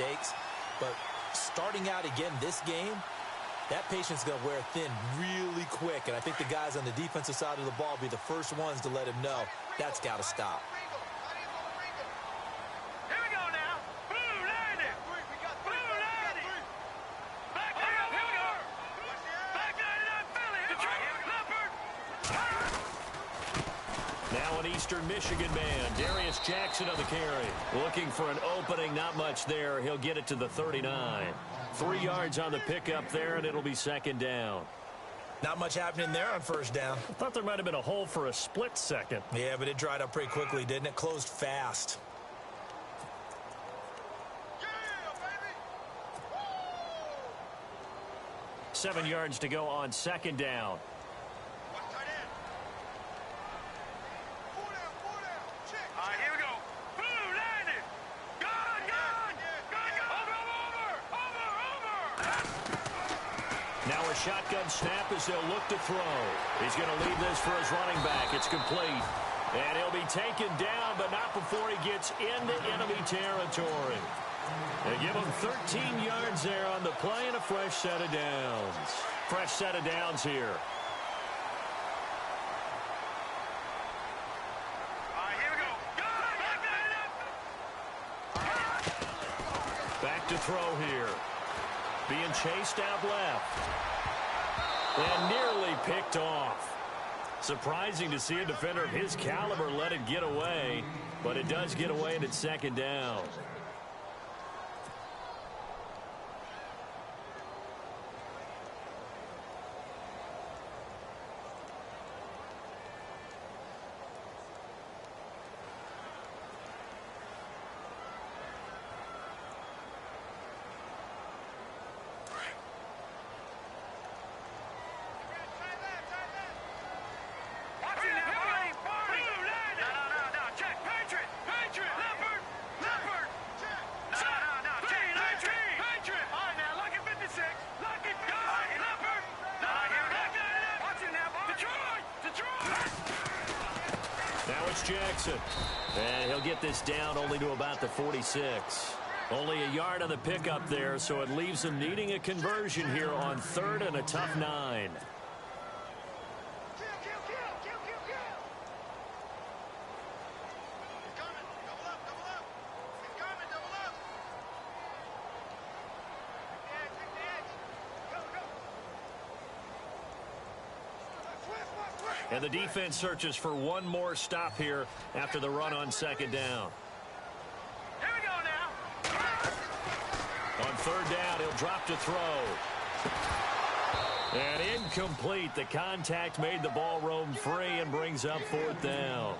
mistakes. But starting out again this game, that patience is going to wear thin really quick. And I think the guys on the defensive side of the ball will be the first ones to let him know that's got to stop. Now an Eastern Michigan man, Darius Jackson on the carry. Looking for an opening, not much there. He'll get it to the 39. 3 yards on the pickup there, and it'll be second down. Not much happening there on first down. I thought there might have been a hole for a split second. Yeah, but it dried up pretty quickly, didn't it? Closed fast. Yeah, baby. 7 yards to go on second down. Shotgun snap as they'll look to throw. He's going to leave this for his running back. It's complete. And he'll be taken down, but not before he gets into enemy territory. They give him 13 yards there on the play and a fresh set of downs. Fresh set of downs here. Here we go. Back to throw here. Being chased out left. And nearly picked off. Surprising to see a defender of his caliber let it get away, but it does get away and it's second down. Jackson. And he'll get this down only to about the 46. Only a yard on the pickup there, so it leaves him needing a conversion here on third and a tough 9. And the defense searches for one more stop here after the run on second down. Here we go now. On third down, he'll drop to throw. And incomplete. The contact made the ball roam free and brings up fourth down.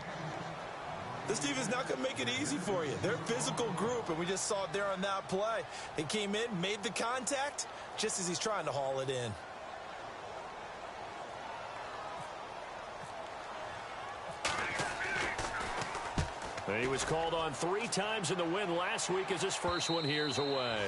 This defense is not going to make it easy for you. They're a physical group, and we just saw it there on that play. They came in, made the contact, just as he's trying to haul it in. He was called on 3 times in the win last week as his first one here's away.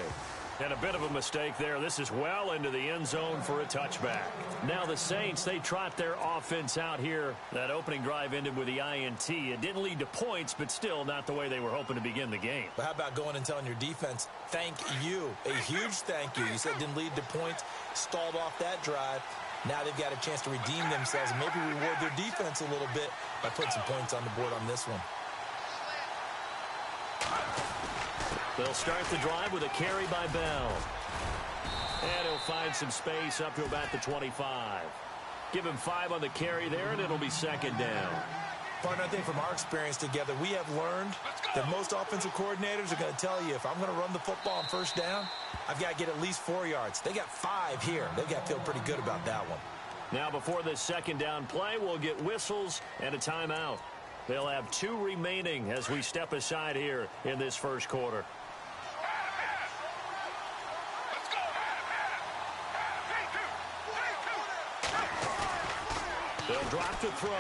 And a bit of a mistake there. This is well into the end zone for a touchback. Now the Saints, they trot their offense out here. That opening drive ended with the INT. It didn't lead to points, but still not the way they were hoping to begin the game. But how about going and telling your defense, thank you, a huge thank you. You said it didn't lead to points, stalled off that drive. Now they've got a chance to redeem themselves and maybe reward their defense a little bit by putting some points on the board on this one. They'll start the drive with a carry by Bell. And he'll find some space up to about the 25. Give him 5 on the carry there, and it'll be second down. Partner, I think from our experience together, we have learned that most offensive coordinators are going to tell you, if I'm going to run the football on first down, I've got to get at least 4 yards. They got 5 here. They've got to feel pretty good about that one. Now before this second down play, we'll get whistles and a timeout. They'll have 2 remaining as we step aside here in this first quarter. They'll drop to throw.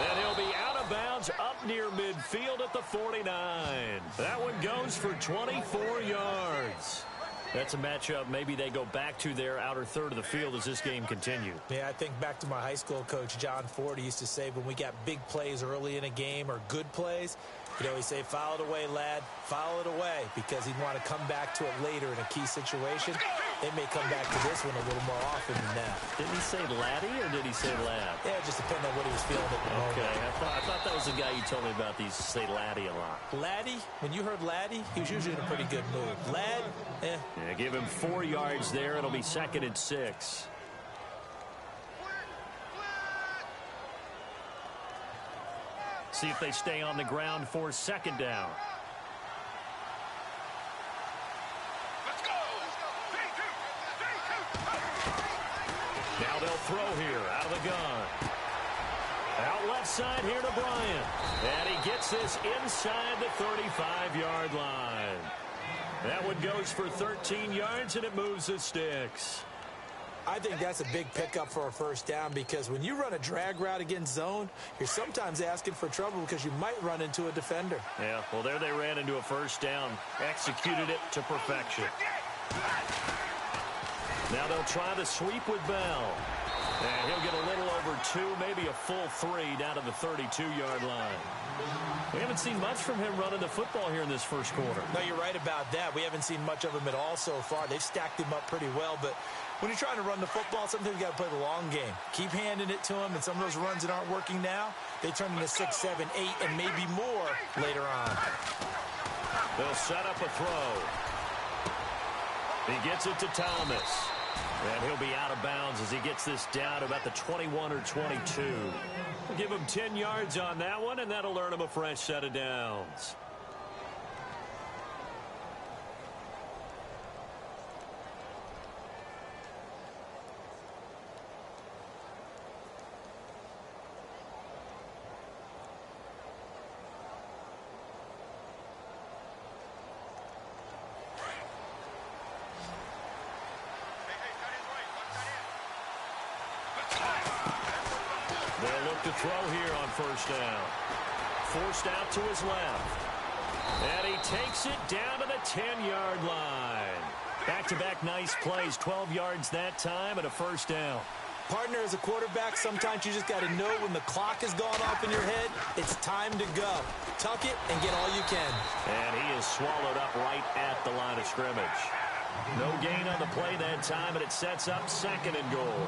And he'll be out of bounds up near midfield at the 49. That one goes for 24 yards. That's a matchup maybe they go back to their outer third of the field as this game continues. Yeah, I think back to my high school coach, John Ford. He used to say when we got big plays early in a game or good plays, You know, we say, file it away, lad. File it away, because he'd want to come back to it later in a key situation. They may come back to this one a little more often than that. Didn't he say laddie or did he say lad? Yeah, it just depends on what he was feeling at the moment. Okay, I thought that was the guy you told me about. These say laddie a lot. Laddie, when you heard laddie, he was usually in a pretty good mood. Lad, Yeah, give him 4 yards there. It'll be 2nd and 6. See if they stay on the ground for 2nd down. Let's go. 3-2. Now they'll throw here out of the gun. Out left side here to Bryant. And he gets this inside the 35-yard line. That one goes for 13 yards, and it moves the sticks. I think that's a big pickup for a first down, because when you run a drag route against zone, you're sometimes asking for trouble because you might run into a defender. Yeah, well, there they ran into a first down. Executed it to perfection. Now they'll try the sweep with Bell. And he'll get a little over 2, maybe a full 3 down to the 32-yard line. We haven't seen much from him running the football here in this first quarter. No, you're right about that. We haven't seen much of him at all so far. They've stacked him up pretty well, but when you're trying to run the football, sometimes you got to play the long game. Keep handing it to him, and some of those runs that aren't working now, they turn into 6, 7, 8, and maybe more later on. They'll set up a throw. He gets it to Thomas. And he'll be out of bounds as he gets this down to about the 21 or 22. We'll give him 10 yards on that one, and that'll earn him a fresh set of downs. They'll look to throw here on first down. Forced out to his left. And he takes it down to the 10-yard line. Back-to-back nice plays, 12 yards that time and a first down. Partner, as a quarterback, sometimes you just got to know when the clock has gone off in your head, it's time to go. Tuck it and get all you can. And he is swallowed up right at the line of scrimmage. No gain on the play that time, and it sets up 2nd and goal.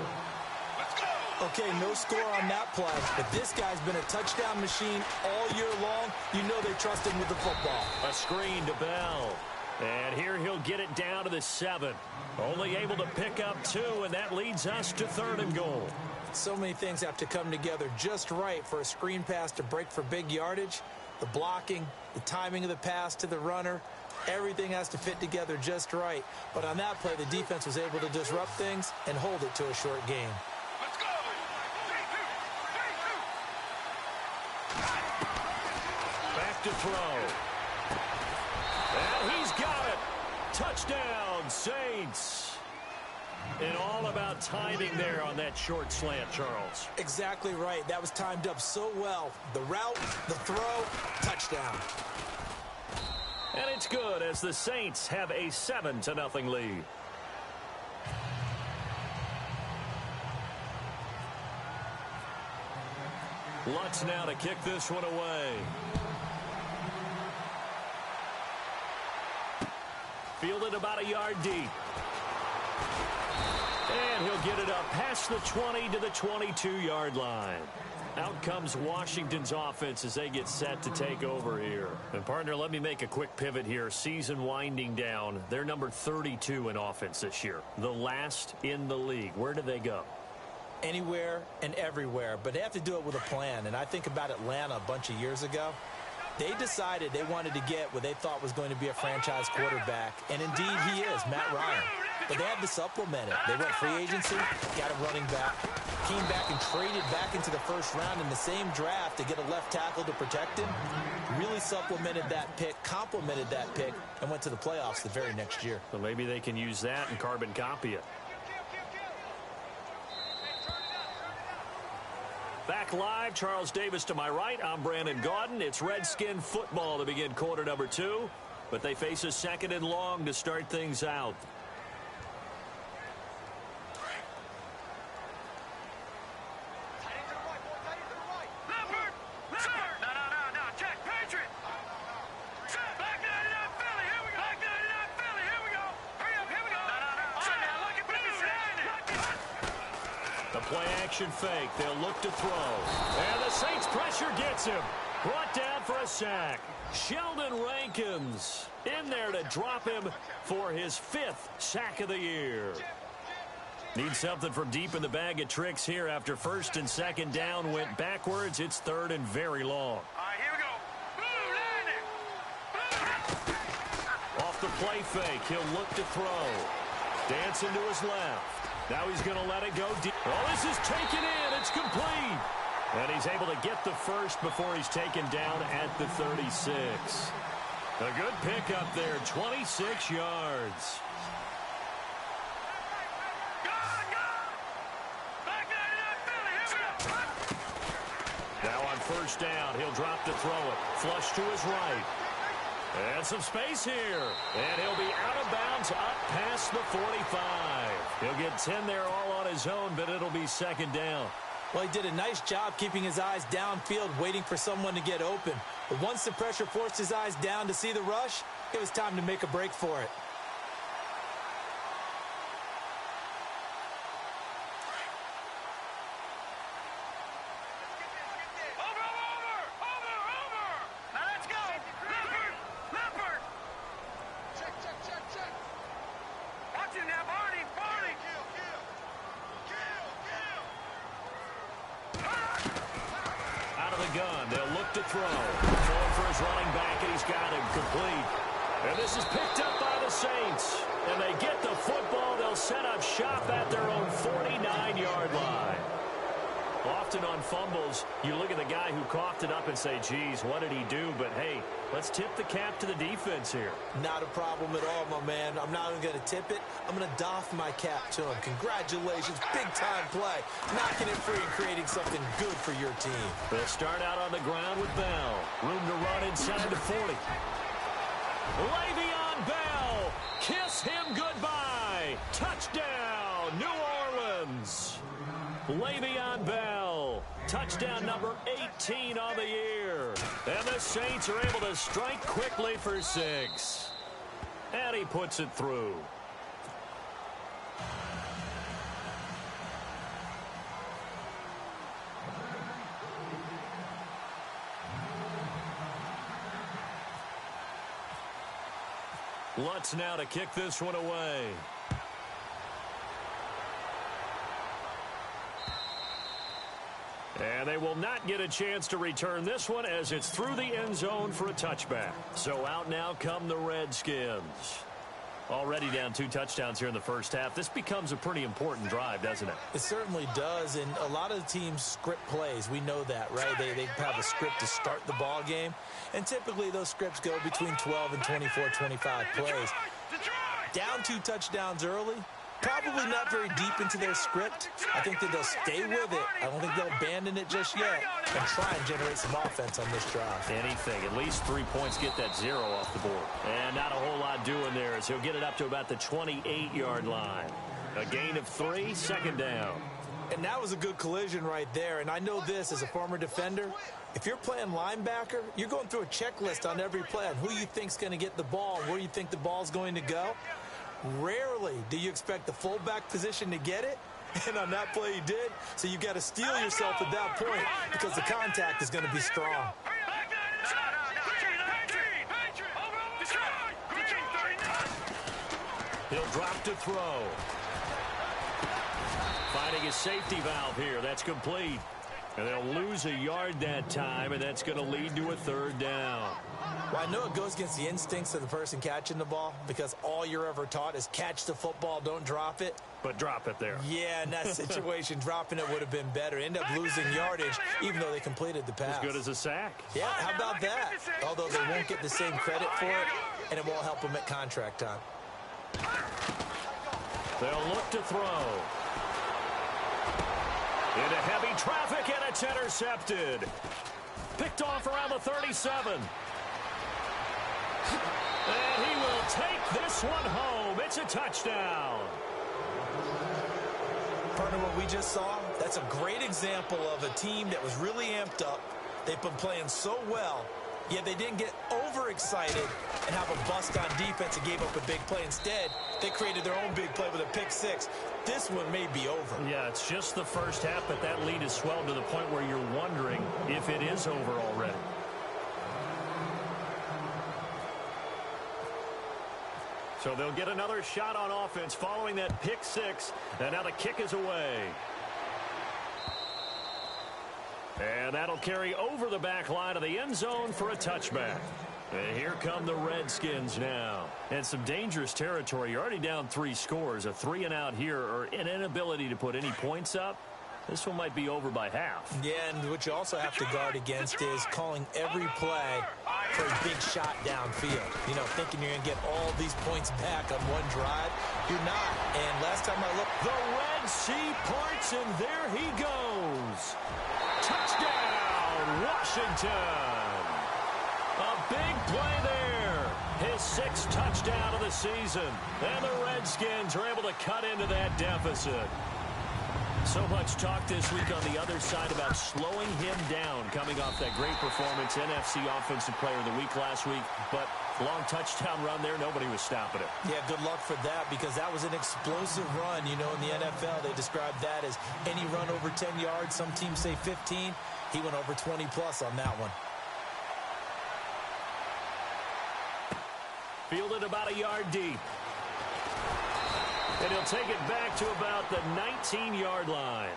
Okay, no score on that play, but this guy's been a touchdown machine all year long. You know they trust him with the football. A screen to Bell. And here he'll get it down to the 7. Only able to pick up 2, and that leads us to 3rd and goal. So many things have to come together just right for a screen pass to break for big yardage. The blocking, the timing of the pass to the runner, everything has to fit together just right. But on that play, the defense was able to disrupt things and hold it to a short game. Back to throw. And he's got it. Touchdown, Saints. And all about timing there on that short slant, Charles. Exactly right. That was timed up so well. The route, the throw, touchdown. And it's good as the Saints have a 7-0 lead. Lutz now to kick this one away. Fielded about a yard deep. And he'll get it up past the 20 to the 22-yard line. Out comes Washington's offense as they get set to take over here. And, partner, let me make a quick pivot here. Season winding down. They're number 32 in offense this year. The last in the league. Where do they go? Anywhere and everywhere, but they have to do it with a plan. And I think about Atlanta a bunch of years ago. They decided they wanted to get what they thought was going to be a franchise quarterback, and indeed he is, Matt Ryan. But they had to supplement it. They went free agency, got a running back, came back and traded back into the first round in the same draft to get a left tackle to protect him. Really supplemented that pick, complemented that pick, and went to the playoffs the very next year. Well, maybe they can use that and carbon copy it. Back live, Charles Davis to my right. I'm Brandon Gaudin. It's Redskin football to begin quarter number 2, but they face a 2nd and long to start things out. No, check, Patriot. play action fake. They'll look to throw. And the Saints pressure gets him. Brought down for a sack. Sheldon Rankins in there to drop him for his 5th sack of the year. Need something from deep in the bag of tricks here after 1st and 2nd down went backwards. It's 3rd and very long. All right, here we go. Off the play fake, he'll look to throw. Dancing to his left. Now he's going to let it go deep. Well, this is taken in. It's complete. And he's able to get the first before he's taken down at the 36. A good pickup there, 26 yards. Now on 1st down, he'll drop to throw it. Flush to his right. And some space here. And he'll be out of bounds up past the 45. He'll get 10 there all on his own, but it'll be 2nd down. Well, he did a nice job keeping his eyes downfield, waiting for someone to get open. But once the pressure forced his eyes down to see the rush, it was time to make a break for it. Gun. They'll look to throw. Throwing for his running back, and he's got him complete. And this is picked up by the Saints. And they get the football. They'll set up shop at their own 49-yard line. Often on fumbles, you look at the guy who coughed it up and say, geez, what did he do? But, hey, let's tip the cap to the defense here. Not a problem at all, my man. I'm not even going to tip it. I'm going to doff my cap to him. Congratulations. Big-time play. Knocking it free and creating something good for your team. They'll start out on the ground with Bell. Room to run inside the 40. Le'Veon Bell. Kiss him goodbye. Touchdown, New Orleans. Le'Veon Bell, touchdown number 18 on the year. And the Saints are able to strike quickly for 6. And he puts it through. Lutz now to kick this one away. And they will not get a chance to return this one as it's through the end zone for a touchback. So out now come the Redskins. Already down 2 touchdowns here in the first half. This becomes a pretty important drive, doesn't it? It certainly does, and a lot of the teams script plays. We know that, right? They have a script to start the ball game, and typically those scripts go between 12 and 24, 25 plays. Down 2 touchdowns early, probably not very deep into their script. I think that they'll stay with it. I don't think they'll abandon it just yet and try and generate some offense on this drive. Anything. At least 3 points, get that 0 off the board. And not a whole lot doing there as he'll get it up to about the 28-yard line. A gain of 3, 2nd down. And that was a good collision right there. And I know this as a former defender. If you're playing linebacker, you're going through a checklist on every play on who you think's going to get the ball and where you think the ball's going to go. Rarely do you expect the fullback position to get it, and on that play he did, so you've got to steel yourself at that point because the contact is going to be strong. He'll drop to throw. Finding his safety valve here. That's complete. And they'll lose a yard that time, and that's going to lead to a 3rd down. Well, I know it goes against the instincts of the person catching the ball because all you're ever taught is catch the football, don't drop it. But drop it there. Yeah, in that situation, dropping it would have been better. End up losing yardage, even though they completed the pass. As good as a sack. Yeah, how about that? Although they won't get the same credit for it, and it won't help them at contract time. They'll look to throw. Into heavy traffic, and it's intercepted. Picked off around the 37. And he will take this one home. It's a touchdown. Partner, what we just saw, that's a great example of a team that was really amped up. They've been playing so well, yet they didn't get overexcited and have a bust on defense and gave up a big play. Instead, they created their own big play with a pick six. This one may be over. Yeah, it's just the first half, but that lead has swelled to the point where you're wondering if it is over already. So they'll get another shot on offense following that pick six, and now the kick is away. And that'll carry over the back line of the end zone for a touchback. And here come the Redskins now. And some dangerous territory. You're already down 3 scores. A 3-and-out here, or an inability to put any points up. This one might be over by half. Yeah, and what you also have to guard against is calling every play for a big shot downfield. You know, thinking you're going to get all these points back on one drive. You're not. And last time I looked, the Red Sea parts, and there he goes. Touchdown, Washington. A big play there. His 6th touchdown of the season. And the Redskins are able to cut into that deficit. So much talk this week on the other side about slowing him down coming off that great performance, NFC Offensive Player of the Week last week. But long touchdown run there, nobody was stopping it. Yeah, good luck for that because that was an explosive run. You know, in the NFL, they describe that as any run over 10 yards. Some teams say 15. He went over 20-plus on that one. Fielded about a yard deep. And he'll take it back to about the 19-yard line.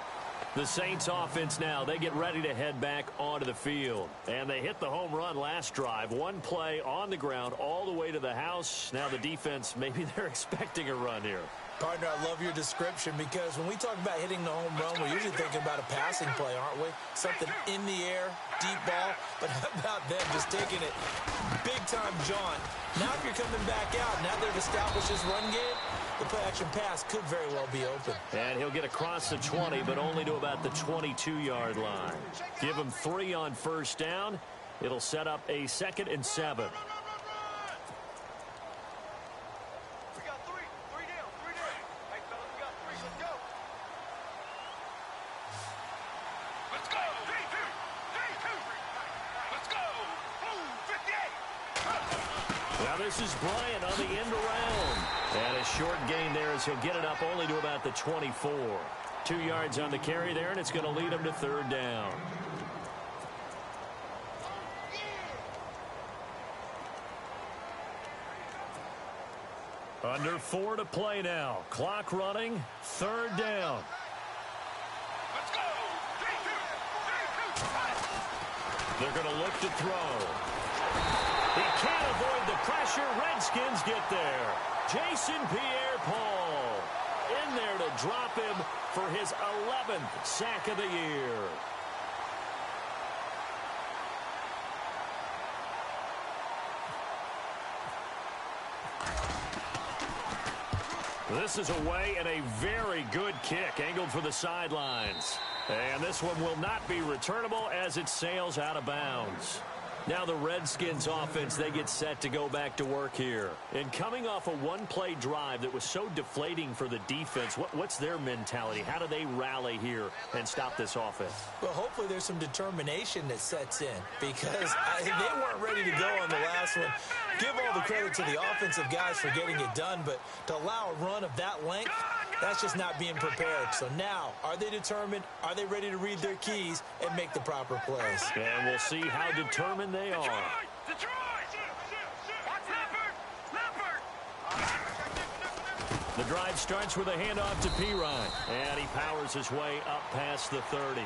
The Saints offense now, they get ready to head back onto the field. And they hit the home run last drive. One play on the ground all the way to the house. Now the defense, maybe they're expecting a run here. Partner, I love your description because when we talk about hitting the home run, we're usually thinking about a passing play, aren't we? Something in the air, deep ball. But how about them just taking it big-time jaunt? Now if you're coming back out, now they've established this run game, the play-action pass could very well be open. And he'll get across the 20, but only to about the 22-yard line. Give him 3 on first down. It'll set up a 2nd and 7. This is Bryant on the end around. And a short gain there as he'll get it up only to about the 24. 2 yards on the carry there, and it's going to lead him to 3rd down. Under 4 to play now. Clock running. 3rd down. Let's go. 3, 2, 3, 2. They're going to look to throw. He can't avoid the pressure. Redskins get there. Jason Pierre-Paul in there to drop him for his 11th sack of the year. This is away and a very good kick angled for the sidelines. And this one will not be returnable as it sails out of bounds. Now the Redskins offense, they get set to go back to work here. And coming off a one-play drive that was so deflating for the defense, what's their mentality? How do they rally here and stop this offense? Well, hopefully there's some determination that sets in because they weren't ready to go on the last one. Give all the credit to the offensive guys for getting it done, but to allow a run of that length, that's just not being prepared. So now, are they determined? Are they ready to read their keys and make the proper plays? And we'll see how determined they are. The drive starts with a handoff to Pirine, and he powers his way up past the 30.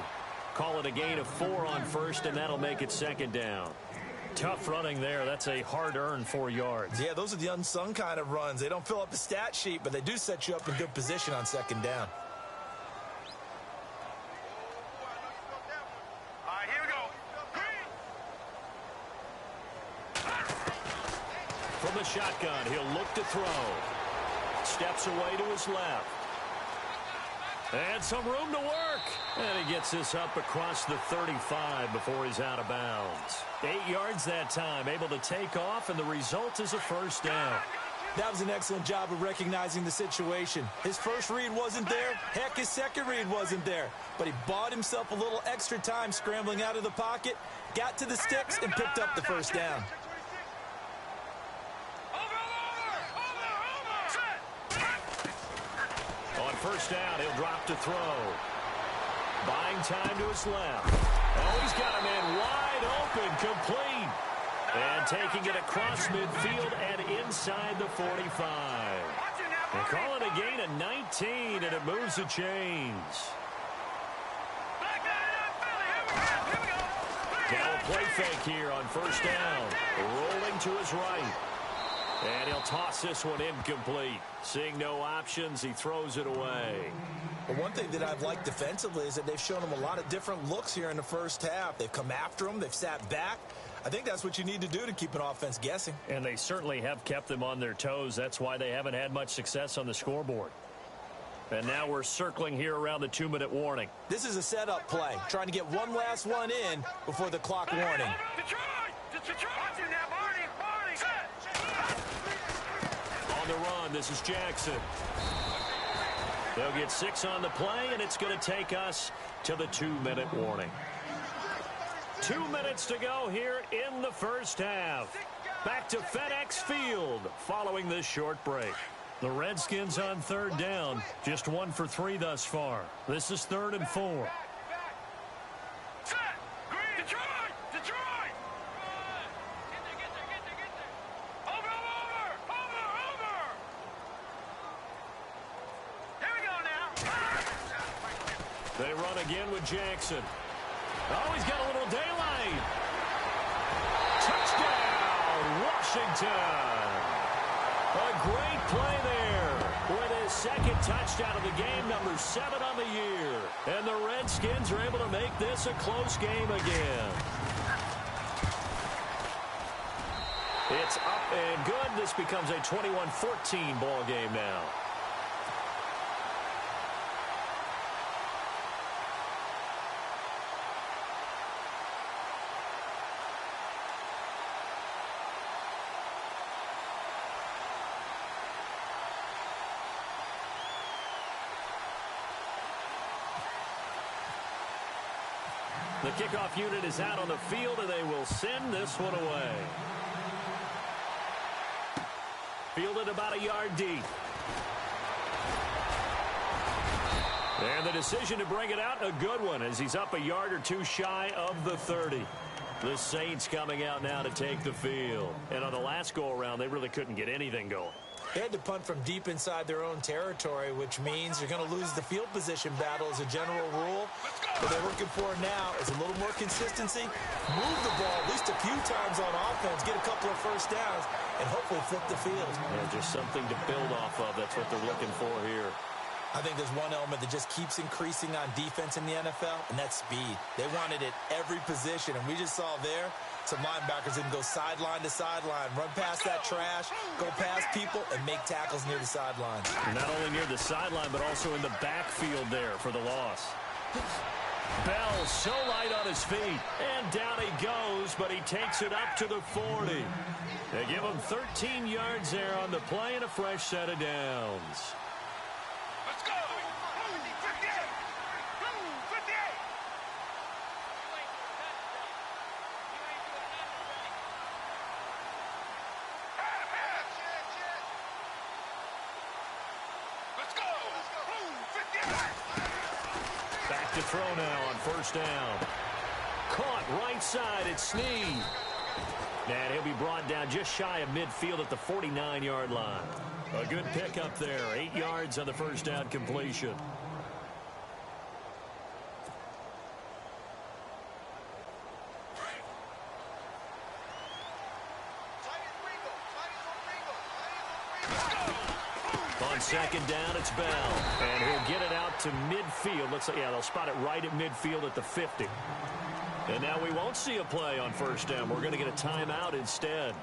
Call it a gain of 4 on first, and that'll make it 2nd down. Tough running there. That's a hard-earned 4 yards. Yeah, those are the unsung kind of runs. They don't fill up the stat sheet, but they do set you up in good position on 2nd down. All right, here we go. From the shotgun, he'll look to throw. Steps away to his left. And some room to work. And he gets this up across the 35 before he's out of bounds. 8 yards that time, able to take off, and the result is a 1st down. That was an excellent job of recognizing the situation. His first read wasn't there. Heck, his second read wasn't there. But he bought himself a little extra time scrambling out of the pocket, got to the sticks, and picked up the 1st down. first down. He'll drop to throw. Buying time to his left. Oh, he's got a man wide open, complete. And taking it across midfield and inside the 45. They call it a gain of 19, and it moves the chains. Now a play fake here on first down. Rolling to his right. And he'll toss this one incomplete. Seeing no options, he throws it away. Well, one thing that I've liked defensively is that they've shown him a lot of different looks here in the first half. They've come after him. They've sat back. I think that's what you need to do to keep an offense guessing. And they certainly have kept them on their toes. That's why they haven't had much success on the scoreboard. And now we're circling here around the 2-minute warning. This is a setup play, trying to get one last one in before the clock warning. On the run, this is Jackson. They'll get 6 on the play, and it's going to take us to the 2-minute warning. 2 minutes to go here in the first half. Back to FedEx Field following this short break. The Redskins on third down, just 1 for 3 thus far. This is 3rd and 4. They run again with Jackson. Oh, he's got a little daylight. Touchdown, Washington. A great play there with his second touchdown of the game, number 7 on the year. And the Redskins are able to make this a close game again. It's up and good. This becomes a 21-14 ball game now. The kickoff unit is out on the field, and they will send this one away. Fielded about a yard deep. And the decision to bring it out, a good one, as he's up a yard or 2 shy of the 30. The Saints coming out now to take the field. And on the last go-around, they really couldn't get anything going. They had to punt from deep inside their own territory, which means you're going to lose the field position battle as a general rule. What they're looking for now is a little more consistency, move the ball at least a few times on offense, get a couple of first downs, and hopefully flip the field. And just something to build off of. That's what they're looking for here. I think there's one element that just keeps increasing on defense in the NFL, and that's speed. They want it at every position, and we just saw there some linebackers that can go sideline to sideline, run past that trash, go past people, and make tackles near the sideline. Not only near the sideline, but also in the backfield there for the loss. Bell so light on his feet, and down he goes, but he takes it up to the 40. They give him 13 yards there on the play and a fresh set of downs. Let's go! 58! 58! Let's go! 58! Back to throw now on first down. Caught right side, it's Snead. And he'll be brought down just shy of midfield at the 49-yard line. A good pickup there, 8 yards on the first down completion. On second down, it's Bell. And he'll get it out to midfield. Looks like, yeah, they'll spot it right at midfield at the 50. And now we won't see a play on first down. We're going to get a timeout instead,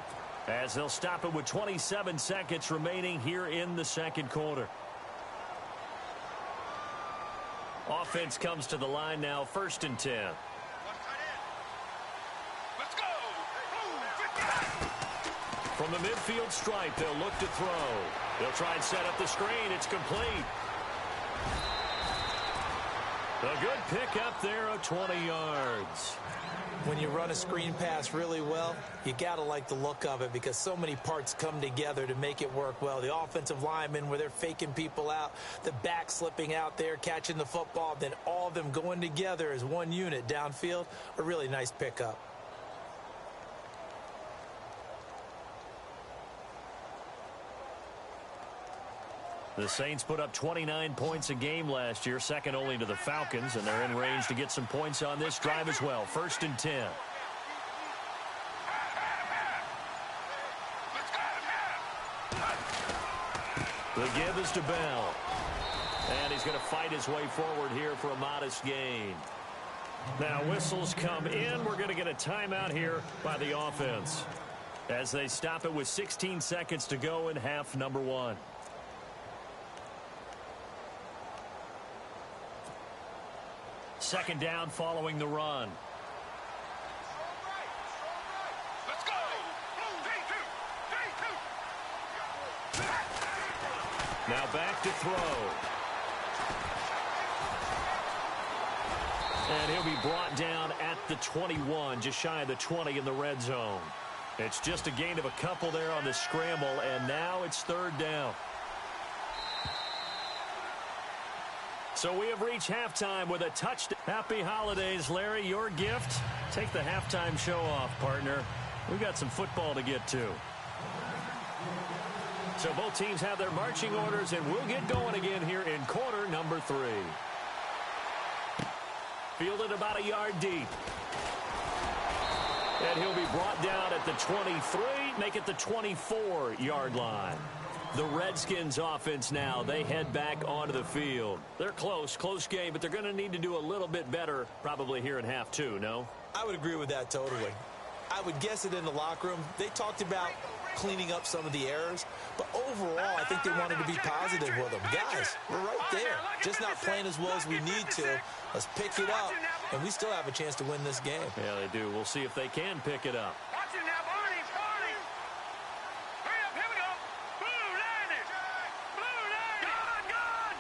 as they'll stop it with 27 seconds remaining here in the second quarter. Offense comes to the line now, 1st and 10. Let's go! From the midfield stripe, they'll look to throw. They'll try and set up the screen. It's complete. A good pick up there of 20 yards. When you run a screen pass really well, you got to like the look of it because so many parts come together to make it work well. The offensive linemen, where they're faking people out, the back slipping out there, catching the football, then all of them going together as one unit downfield, a really nice pickup. The Saints put up 29 points a game last year, second only to the Falcons, and they're in range to get some points on this drive as well. 1st and 10. The give is to Bell. And he's going to fight his way forward here for a modest gain. Now whistles come in. We're going to get a timeout here by the offense as they stop it with 16 seconds to go in half number 1. Second down following the run. Let's go. Now back to throw. And he'll be brought down at the 21, just shy of the 20 in the red zone. It's just a gain of a couple there on the scramble, and now it's 3rd down. So we have reached halftime with a touchdown. Happy holidays, Larry. Your gift? Take the halftime show off, partner. We've got some football to get to. So both teams have their marching orders, and we'll get going again here in quarter number 3. Fielded about a yard deep. And he'll be brought down at the 23, make it the 24-yard line. The Redskins offense now, they head back onto the field. They're close game, but they're going to need to do a little bit better probably here in half 2, no? I would agree with that totally. I would guess it in the locker room. They talked about cleaning up some of the errors, but overall, I think they wanted to be positive with them. Guys, we're right there. Just not playing as well as we need to. Let's pick it up, and we still have a chance to win this game. Yeah, they do. We'll see if they can pick it up. Watch it now, Barney. Hurry up, here we go. Blue landed. Gone.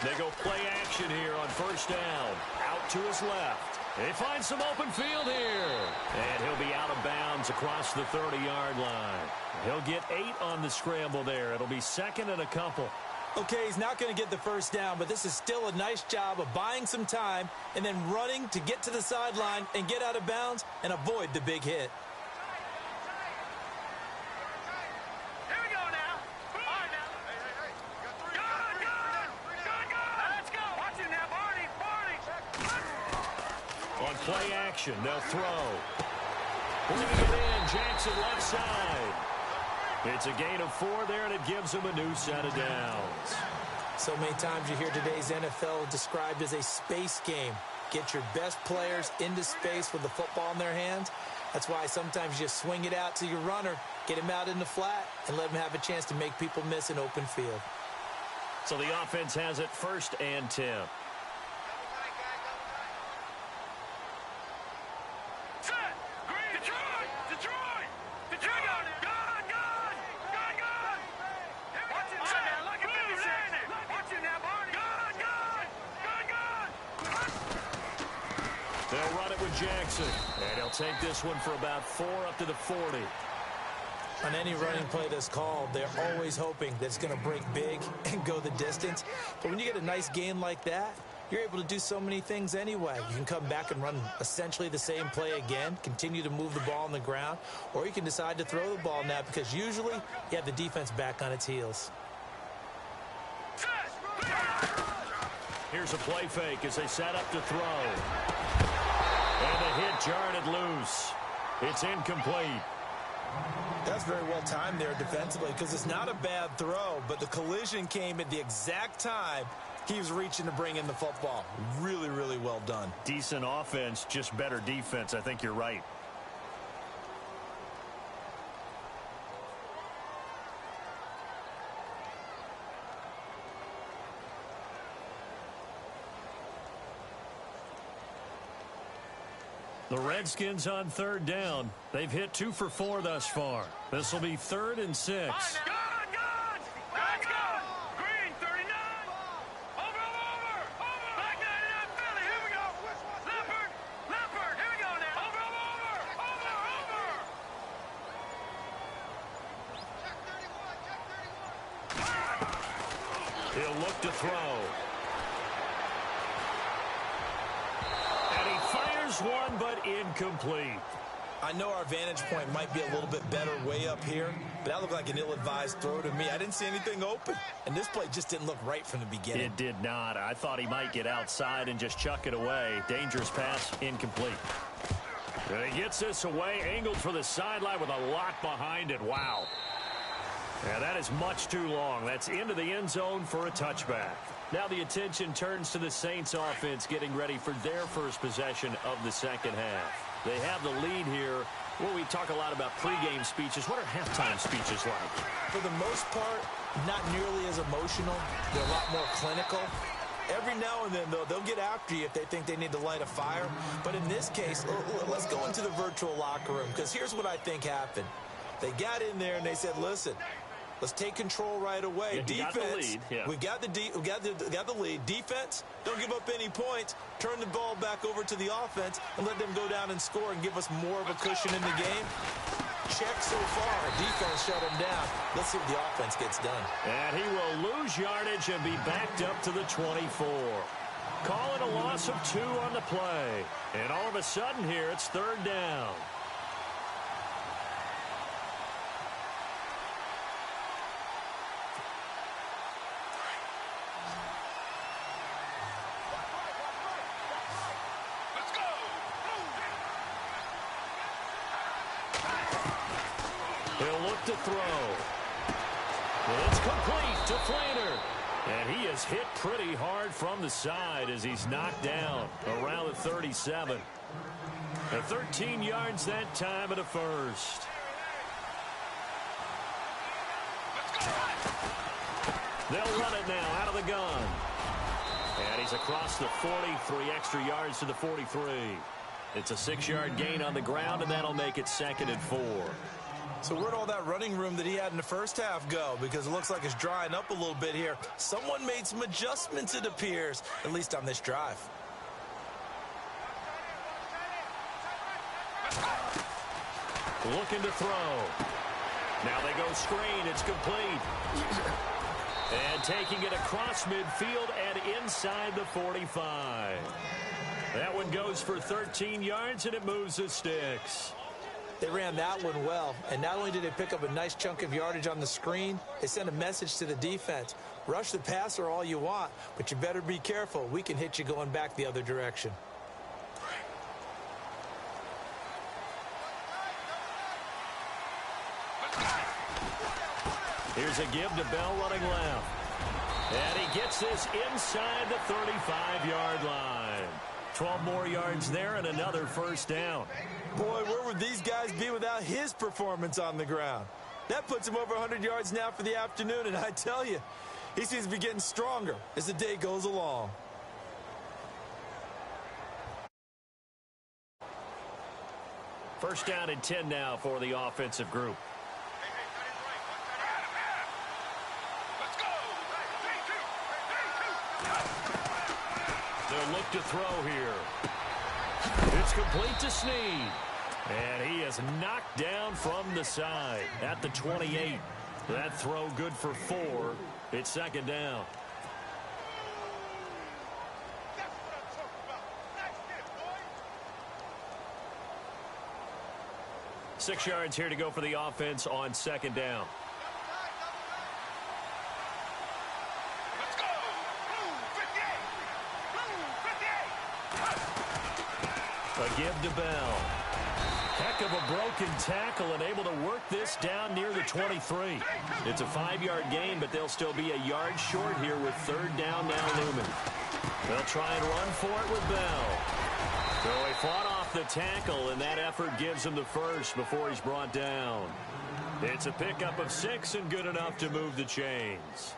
They go play action here on 1st down. Out to his left. They find some open field here. And he'll be out of bounds across the 30-yard line. He'll get 8 on the scramble there. It'll be 2nd and a couple. Okay, he's not going to get the 1st down, but this is still a nice job of buying some time and then running to get to the sideline and get out of bounds and avoid the big hit. Here we go now. All right now. Good. Let's go. Watch it now, Barney. On play action, they'll throw. Bringing it in, Jackson left side. It's a gain of 4 there, and it gives him a new set of downs. So many times you hear today's NFL described as a space game. Get your best players into space with the football in their hands. That's why sometimes you swing it out to your runner, get him out in the flat, and let him have a chance to make people miss an open field. So the offense has it 1st and 10. They'll run it with Jackson, and he'll take this one for about 4 up to the 40. On any running play that's called, they're always hoping that it's going to break big and go the distance. But when you get a nice gain like that, you're able to do so many things anyway. You can come back and run essentially the same play again, continue to move the ball on the ground, or you can decide to throw the ball now because usually you have the defense back on its heels. Here's a play fake as they set up to throw. And the hit jarred it loose. It's incomplete. That's very well timed there defensively because it's not a bad throw, but the collision came at the exact time he was reaching to bring in the football. Really, really well done. Decent offense, just better defense. I think you're right. The Redskins on 3rd down. They've hit 2 for 4 thus far. This will be 3rd and 6. Let's go. Green, 39. Over. Black 99, Philly. Here we go. Leopard. He'll look to throw. And he fires one, but incomplete. I know our vantage point might be a little bit better way up here, but that looked like an ill-advised throw to me. I didn't see anything open, and this play just didn't look right from the beginning. It did not. I thought he might get outside and just chuck it away. Dangerous pass, incomplete. And he gets this away, angled for the sideline with a lot behind it. Wow. Yeah, that is much too long. That's into the end zone for a touchback. Now the attention turns to the Saints offense getting ready for their first possession of the second half. They have the lead here. Well, we talk a lot about pregame speeches. What are halftime speeches like? For the most part, not nearly as emotional. They're a lot more clinical. Every now and then, though, they'll get after you if they think they need to light a fire. But in this case, let's go into the virtual locker room, because here's what I think happened. They got in there and they said, listen, let's take control right away. Yeah, Defense, we got the lead. Defense, don't give up any points. Turn the ball back over to the offense and let them go down and score and give us more of a cushion in the game. Check so far. Defense shut him down. Let's see what the offense gets done. And he will lose yardage and be backed up to the 24. Calling a loss of 2 on the play. And all of a sudden here, it's third down. He'll look to throw. It's complete to Flainer. And he is hit pretty hard from the side as he's knocked down around the 37. 13 yards that time at a first. They'll run it now out of the gun. And he's across the 43 extra yards to the 43. It's a 6-yard gain on the ground, and that'll make it 2nd and 4. So where'd all that running room that he had in the first half go? Because it looks like it's drying up a little bit here. Someone made some adjustments, it appears, at least on this drive. Looking to throw. Now they go screen. It's complete. And taking it across midfield and inside the 45. That one goes for 13 yards, and it moves the sticks. They ran that one well, and not only did they pick up a nice chunk of yardage on the screen, they sent a message to the defense. Rush the passer all you want, but you better be careful. We can hit you going back the other direction. Here's a give to Bell running left. And he gets this inside the 35-yard line. 12 more yards there and another first down. Boy, where would these guys be without his performance on the ground? That puts him over 100 yards now for the afternoon, and I tell you, he seems to be getting stronger as the day goes along. First down and 10 now for the offensive group. They'll look to throw here. It's complete to Snead. And he is knocked down from the side at the 28. That throw good for 4. It's second down. Six yards here to go for the offense on second down. Let's go! Blue 58! Blue 58! A give to Bell. Heck of a broken tackle and able to work this down near the 23. It's a 5-yard gain, but they'll still be a yard short here with third down now looming. They'll try and run for it with Bell. So he fought off the tackle, and that effort gives him the first before he's brought down. It's a pickup of 6 and good enough to move the chains.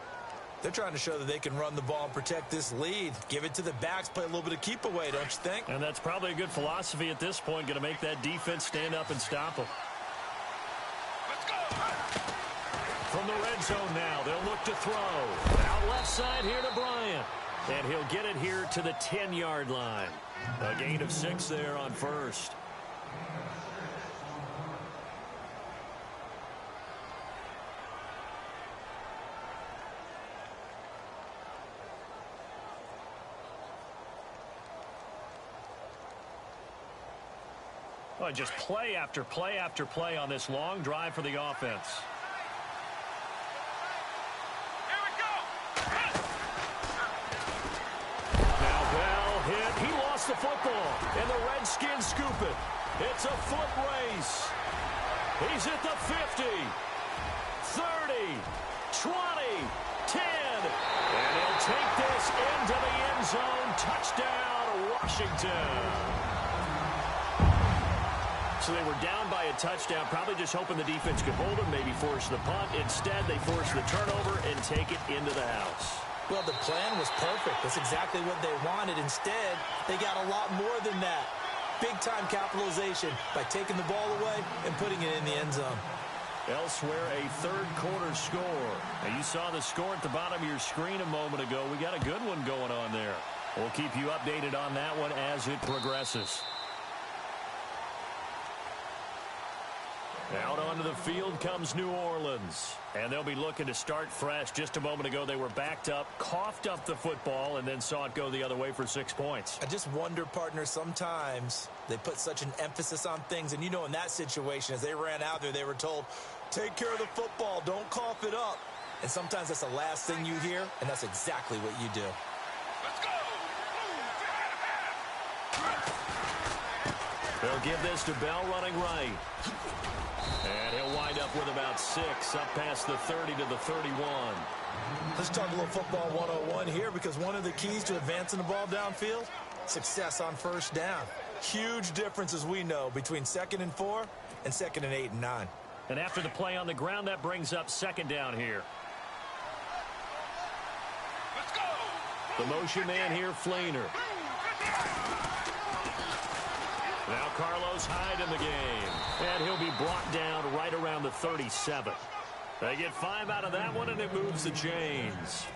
They're trying to show that they can run the ball and protect this lead. Give it to the backs, play a little bit of keep away, don't you think? And that's probably a good philosophy at this point, going to make that defense stand up and stop them. Let's go! From the red zone now, they'll look to throw. Out left side here to Bryant. And he'll get it here to the 10-yard line. A gain of 6 there on first. Oh, just play after play after play on this long drive for the offense. Here we go. Now Bell hit. He lost the football, and the Redskins scoop it. It's a foot race. He's at the 50, 30, 20, 10, and he'll take this into the end zone. Touchdown, Washington. So they were down by a touchdown, probably just hoping the defense could hold them, maybe force the punt. Instead, they force the turnover and take it into the house. Well, the plan was perfect. That's exactly what they wanted. Instead, they got a lot more than that. Big-time capitalization by taking the ball away and putting it in the end zone. Elsewhere, a third-quarter score. Now, you saw the score at the bottom of your screen a moment ago. We got a good one going on there. We'll keep you updated on that one as it progresses. Out onto the field comes New Orleans. And they'll be looking to start fresh. Just a moment ago, they were backed up, coughed up the football, and then saw it go the other way for 6 points. I just wonder, partner, sometimes they put such an emphasis on things. And, you know, in that situation, as they ran out there, they were told, take care of the football, don't cough it up. And sometimes that's the last thing you hear, and that's exactly what you do. Let's go. They'll give this to Bell running right. And he'll wind up with about 6, up past the 30 to the 31. Let's talk a little football 101 here, because one of the keys to advancing the ball downfield, success on first down. Huge difference, as we know, between 2nd and 4 and 2nd and 8 and 9. And after the play on the ground, that brings up 2nd down here. Let's go. The motion man here, Flainer. Now Carlos Hyde in the game. And he'll be brought down right around the 37. They get 5 out of that one, and it moves the chains.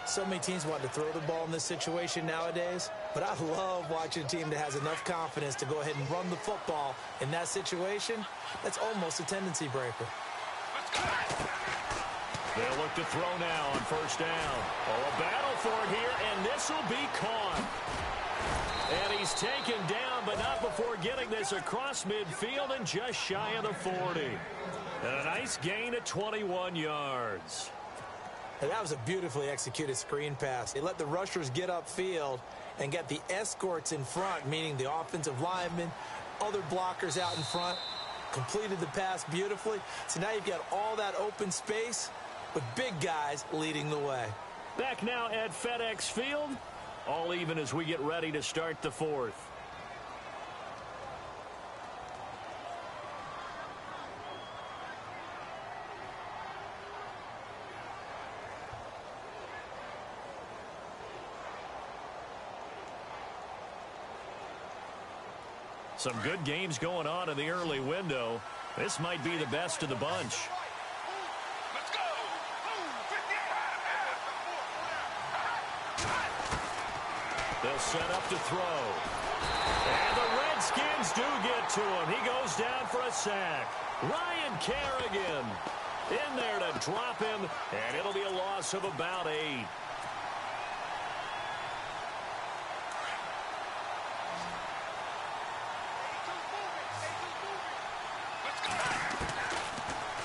So many teams want to throw the ball in this situation nowadays, but I love watching a team that has enough confidence to go ahead and run the football in that situation. That's almost a tendency breaker. Let's go. They'll look to throw now on first down. Oh, a battle for it here, and this will be caught. And he's taken down, but not before getting this across midfield and just shy of the 40. And a nice gain of 21 yards. And that was a beautifully executed screen pass. They let the rushers get upfield and get the escorts in front, meaning the offensive linemen, other blockers out in front, completed the pass beautifully. So now you've got all that open space with big guys leading the way. Back now at FedEx Field. All even as we get ready to start the 4th. Some good games going on in the early window. This might be the best of the bunch. Let's go. They'll set up to throw. And the Redskins do get to him. He goes down for a sack. Ryan Kerrigan in there to drop him, and it'll be a loss of about 8.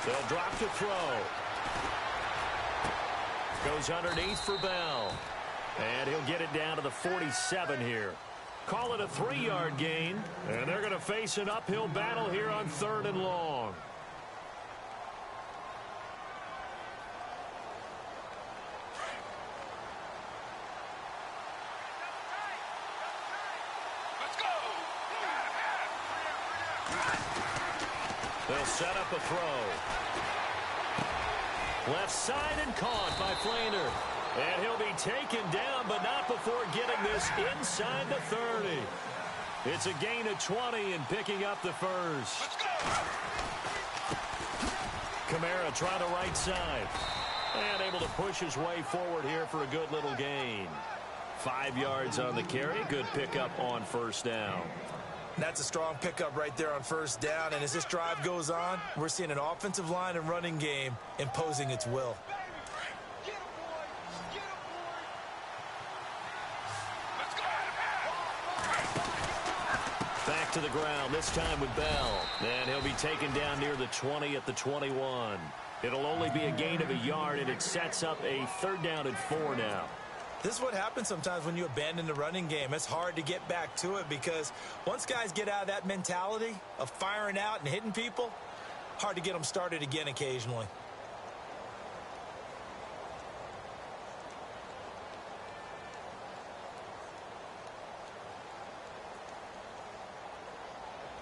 They'll drop to throw. Goes underneath for Bell. And he'll get it down to the 47 here. Call it a 3-yard gain. And they're going to face an uphill battle here on 3rd and long. They'll set up a throw. Left side and caught by Flainer. And he'll be taken down, but not before getting this inside the 30. It's a gain of 20 and picking up the first. Let's go. Kamara trying the right side. And able to push his way forward here for a good little gain. 5 yards on the carry. Good pickup on first down. That's a strong pickup right there on first down. And as this drive goes on, we're seeing an offensive line and running game imposing its will. Back to the ground, this time with Bell. And he'll be taken down near the 20 at the 21. It'll only be a gain of a yard, and it sets up a 3rd down and 4 now. This is what happens sometimes when you abandon the running game. It's hard to get back to it because once guys get out of that mentality of firing out and hitting people, hard to get them started again occasionally.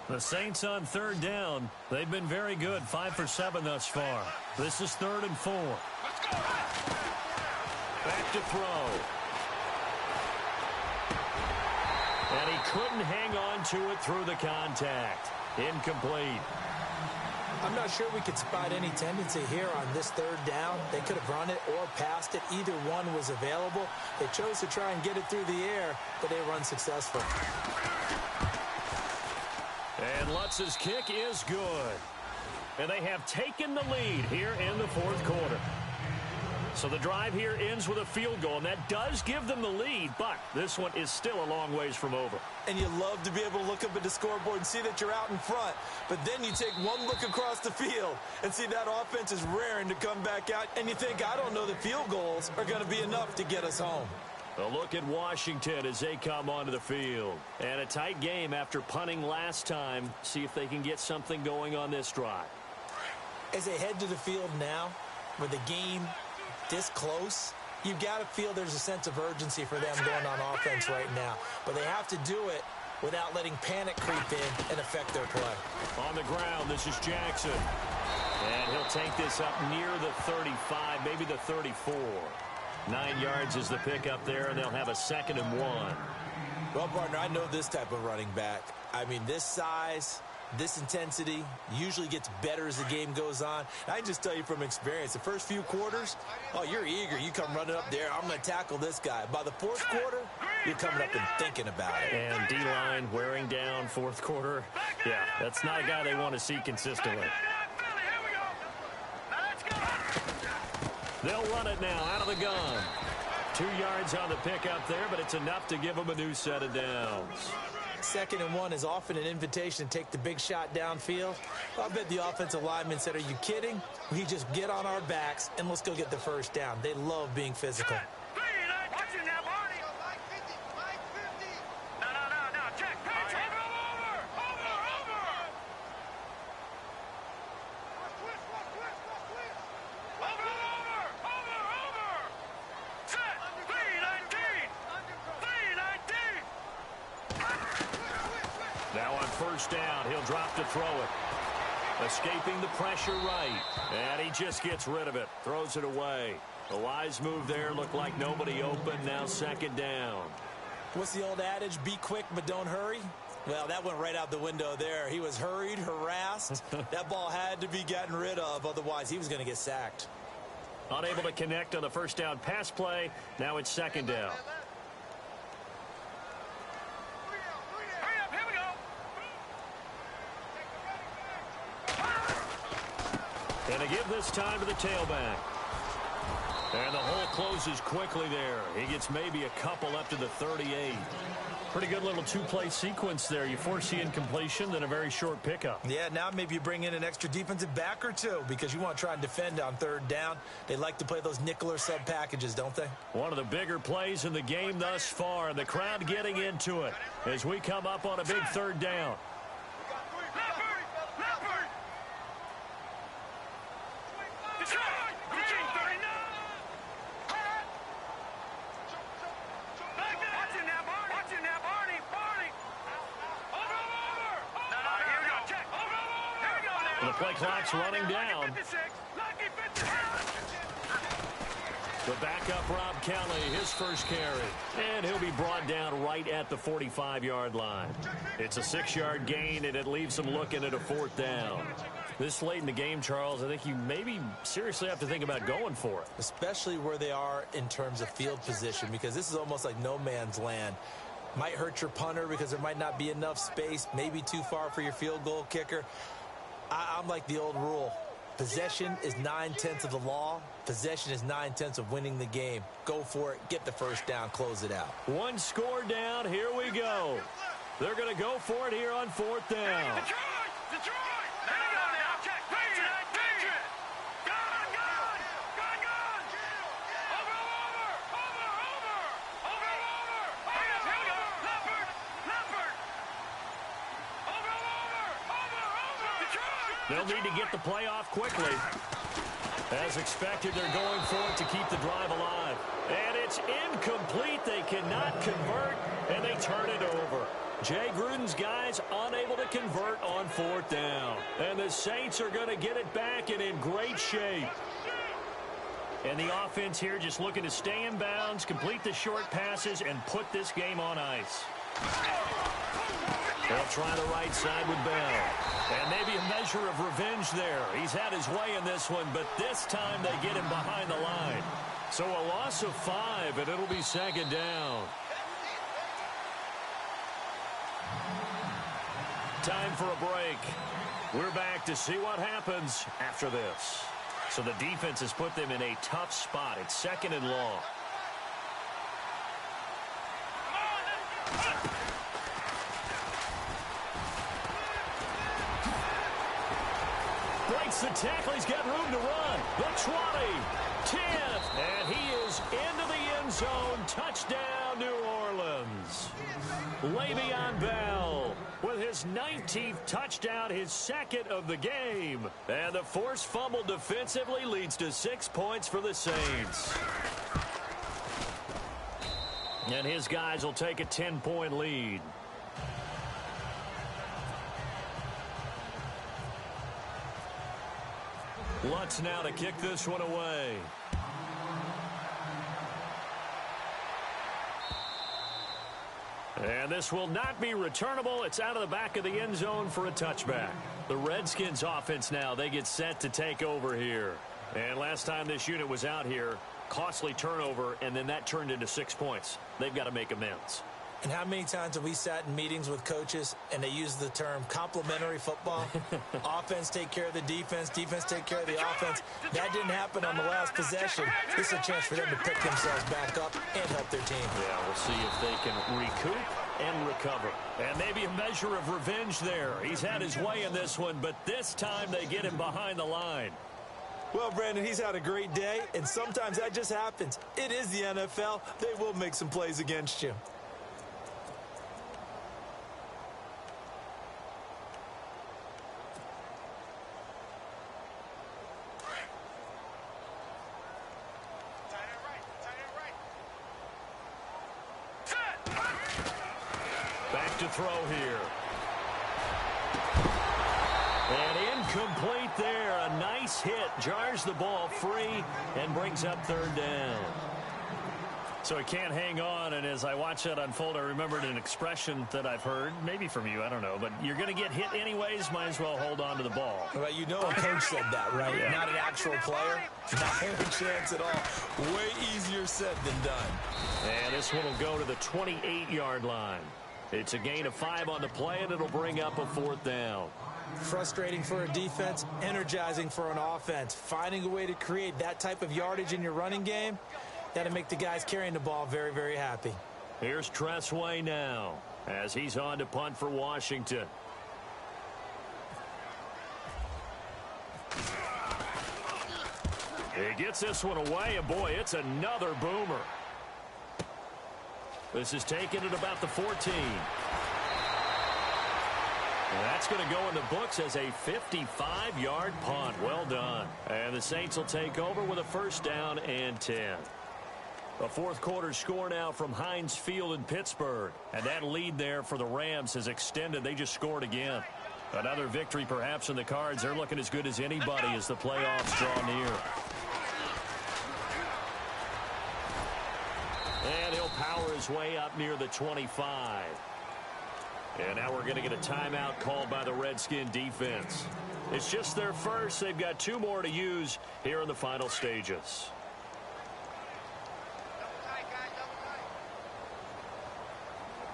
The Saints on 3rd down. They've been very good, 5 for 7 thus far. This is 3rd and 4. Back to throw. And he couldn't hang on to it through the contact. Incomplete. I'm not sure we could spot any tendency here on this 3rd down. They could have run it or passed it. Either one was available. They chose to try and get it through the air, but they were unsuccessful. And Lutz's kick is good. And they have taken the lead here in the 4th quarter. So the drive here ends with a field goal, and that does give them the lead, but this one is still a long ways from over. And you love to be able to look up at the scoreboard and see that you're out in front, but then you take one look across the field and see that offense is raring to come back out, and you think, I don't know that field goals are going to be enough to get us home. A look at Washington as they come onto the field. And a tight game after punting last time. See if they can get something going on this drive. As they head to the field now, with the game this close, you've got to feel there's a sense of urgency for them going on offense right now. But they have to do it without letting panic creep in and affect their play. On the ground, this is Jackson. And he'll take this up near the 35, maybe the 34. 9 yards is the pickup there, and they'll have a 2nd and 1. Well, partner, I know this type of running back. I mean, this size, this intensity usually gets better as the game goes on. And I can just tell you from experience, the first few quarters, oh, you're eager. You come running up there, I'm going to tackle this guy. By the 4th quarter, you're coming up and thinking about it. And D-line wearing down 4th quarter. Yeah, that's not a guy they want to see consistently. They'll run it now out of the gun. 2 yards on the pickup there, but it's enough to give them a new set of downs. 2nd and 1 is often an invitation to take the big shot downfield. I bet the offensive lineman said, are you kidding? We just get on our backs and let's go get the 1st down. They love being physical. Now on 1st down, he'll drop to throw it. Escaping the pressure right. And he just gets rid of it. Throws it away. A wise move there. Looked like nobody open. Now 2nd down. What's the old adage? Be quick, but don't hurry. Well, that went right out the window there. He was hurried, harassed. That ball had to be gotten rid of. Otherwise, he was going to get sacked. Unable to connect on the 1st down pass play. Now it's 2nd down. And to give this time to the tailback. And the hole closes quickly there. He gets maybe a couple up to the 38. Pretty good little 2-play sequence there. You foresee incompletion, then a very short pickup. Yeah, now maybe you bring in an extra defensive back or two because you want to try and defend on 3rd down. They like to play those nickel or sub packages, don't they? One of the bigger plays in the game thus far. The crowd getting into it as we come up on a big 3rd down. The play clock's running down. The backup Rob Kelly, his 1st carry. And he'll be brought down right at the 45-yard line. It's a 6-yard gain, and it leaves them looking at a 4th down. This late in the game, Charles, I think you maybe seriously have to think about going for it. Especially where they are in terms of field position, because this is almost like no man's land. Might hurt your punter because there might not be enough space, maybe too far for your field goal kicker. I'm like the old rule. Possession is 9/10 of the law. Possession is 9/10 of winning the game. Go for it. Get the 1st down. Close it out. 1 score down. Here we go. They're going to go for it here on 4th down. Detroit! Detroit! There you go now. Check. Pitch it. Pitch it. Gone. Gone. Gone. Gone. Over. Over. Over. Over. Over. Over. Here we go. Leopard. Leopard. Over. Over. Over. Over. Detroit. They'll need to get the play off quickly. As expected, they're going for it to keep the drive alive. And it's incomplete. They cannot convert, and they turn it over. Jay Gruden's guys unable to convert on 4th down. And the Saints are going to get it back and in great shape. And the offense here just looking to stay in bounds, complete the short passes, and put this game on ice. They'll try the right side with Bell. And maybe a measure of revenge there. He's had his way in this one, but this time they get him behind the line. So a loss of 5, and it'll be 2nd down. Time for a break. We're back to see what happens after this. So the defense has put them in a tough spot. It's 2nd and long. Breaks the tackle. He's got room to run. The 20, 10, and he is into the end zone. Touchdown, New Orleans. Le'Veon Bell with his 19th touchdown, his 2nd of the game. And the forced fumble defensively leads to 6 points for the Saints. And his guys will take a 10-point lead. Lutz now to kick this one away. And this will not be returnable. It's out of the back of the end zone for a touchback. The Redskins offense now, they get set to take over here. And last time this unit was out here, costly turnover, and then that turned into 6 points. They've got to make amends. And how many times have we sat in meetings with coaches and they use the term complementary football? Offense take care of the defense, defense take care of the offense. That didn't happen on the last possession. This is a chance for them to pick themselves back up and help their team. Yeah, we'll see if they can recoup and recover. And maybe a measure of revenge there. He's had his way in this one, but this time they get him behind the line. Well, Brandon, he's had a great day, and sometimes that just happens. It is the NFL. They will make some plays against you. Back to throw here. And incomplete there. A nice hit. Jars the ball free and brings up 3rd down. So he can't hang on, and as I watch that unfold, I remembered an expression that I've heard, maybe from you, I don't know, but you're going to get hit anyways, might as well hold on to the ball. Well, you know a coach said that, right? Yeah. Not an actual player. Not a chance at all. Way easier said than done. And this one will go to the 28-yard line. It's a gain of 5 on the play, and it'll bring up a 4th down. Frustrating for a defense, energizing for an offense. Finding a way to create that type of yardage in your running game, that'll make the guys carrying the ball very, very happy. Here's Tressway now as he's on to punt for Washington. He gets this one away, and boy, it's another boomer. This is taken at about the 14. And that's going to go in the books as a 55-yard punt. Well done. And the Saints will take over with a 1st down and 10. A 4th quarter score now from Heinz Field in Pittsburgh. And that lead there for the Rams has extended. They just scored again. Another victory perhaps in the cards. They're looking as good as anybody as the playoffs draw near. And he'll power his way up near the 25. And now we're going to get a timeout called by the Redskin defense. It's just their first. They've got 2 more to use here in the final stages.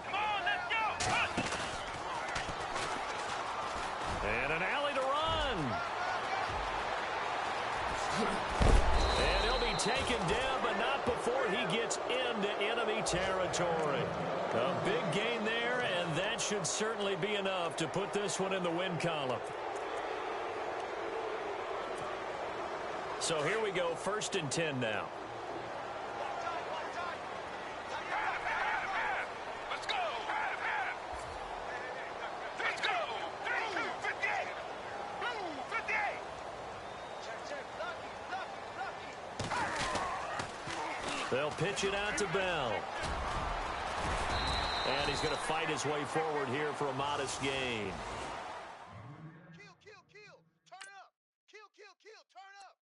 Come on, let's go. And an alley to run. And he'll be taken down, but not before he gets into enemy territory. A big gain there, and that should certainly be enough to put this one in the win column. So here we go, 1st and 10 now. Let's go. Let's go. 58. Blue 58. They'll pitch it out to Bell. And he's going to fight his way forward here for a modest gain. Kill. Turn up. Kill. Turn up.